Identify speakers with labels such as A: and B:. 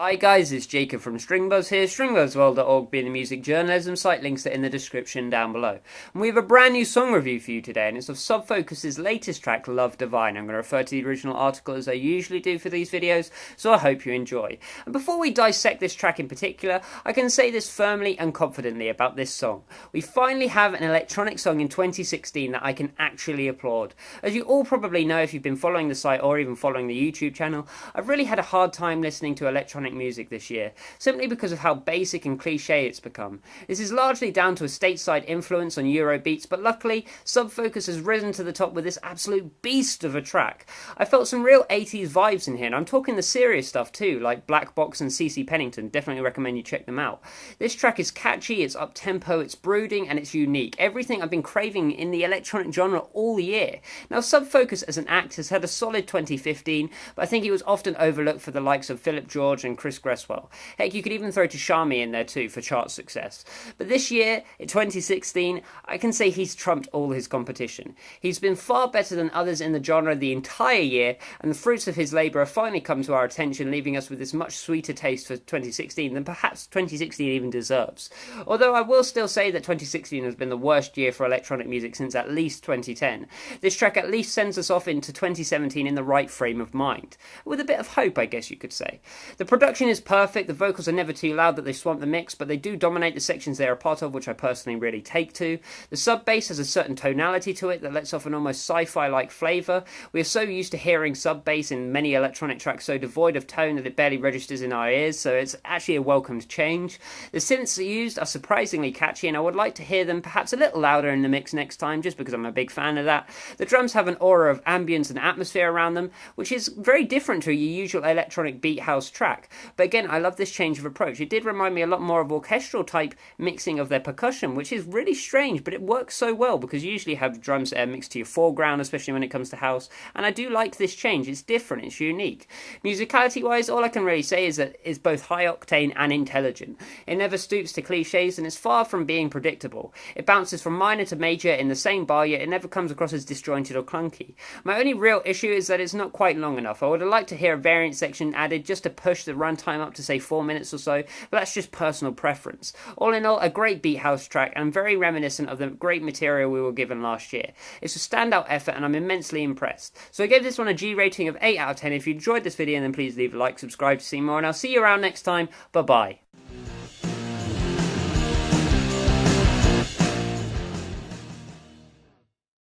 A: Hi guys, it's Jacob from Stringbuzz here, stringbuzzworld.org being a music journalism site, links are in the description down below. And we have a brand new song review for you today, and it's of Sub Focus's latest track, Love Divine. I'm going to refer to the original article as I usually do for these videos, so I hope you enjoy. And before we dissect this track in particular, I can say this firmly and confidently about this song. We finally have an electronic song in 2016 that I can actually applaud. As you all probably know if you've been following the site or even following the YouTube channel, I've really had a hard time listening to electronic music this year, simply because of how basic and cliche it's become. This is largely down to a stateside influence on Eurobeats, but luckily Sub Focus has risen to the top with this absolute beast of a track. I felt some real 80s vibes in here, and I'm talking the serious stuff too, like Black Box and CeCe Pennington. Definitely recommend you check them out. This track is catchy, it's up-tempo, it's brooding, and it's unique. Everything I've been craving in the electronic genre all year. Now, Sub Focus as an act has had a solid 2015, but I think he was often overlooked for the likes of Philip George and Chris Gresswell. Heck, you could even throw Tashami in there too for chart success. But this year, in 2016, I can say he's trumped all his competition. He's been far better than others in the genre the entire year, and the fruits of his labour have finally come to our attention, leaving us with this much sweeter taste for 2016 than perhaps 2016 even deserves. Although I will still say that 2016 has been the worst year for electronic music since at least 2010. This track at least sends us off into 2017 in the right frame of mind. With a bit of hope, I guess you could say. The production is perfect, the vocals are never too loud that they swamp the mix, but they do dominate the sections they are a part of, which I personally really take to. The sub-bass has a certain tonality to it that lets off an almost sci-fi-like flavour. We are so used to hearing sub-bass in many electronic tracks so devoid of tone that it barely registers in our ears, so it's actually a welcomed change. The synths used are surprisingly catchy, and I would like to hear them perhaps a little louder in the mix next time, just because I'm a big fan of that. The drums have an aura of ambience and atmosphere around them, which is very different to your usual electronic beat house track. But again, I love this change of approach. It did remind me a lot more of orchestral type mixing of their percussion, which is really strange, but it works so well because you usually have drums mixed to your foreground, especially when it comes to house, and I do like this change. It's different, it's unique. Musicality wise, all I can really say is that it's both high octane and intelligent. It never stoops to cliches and is far from being predictable. It bounces from minor to major in the same bar, yet it never comes across as disjointed or clunky. My only real issue is that it's not quite long enough. I would have liked to hear a variant section added just to push the runtime up to say 4 minutes or so, but that's just personal preference. All in all, a great beat house track and very reminiscent of the great material we were given last year. It's a standout effort and I'm immensely impressed. So I gave this one a G rating of 8 out of 10. If you enjoyed this video, then please leave a like, subscribe to see more, and I'll see you around next time. Bye bye.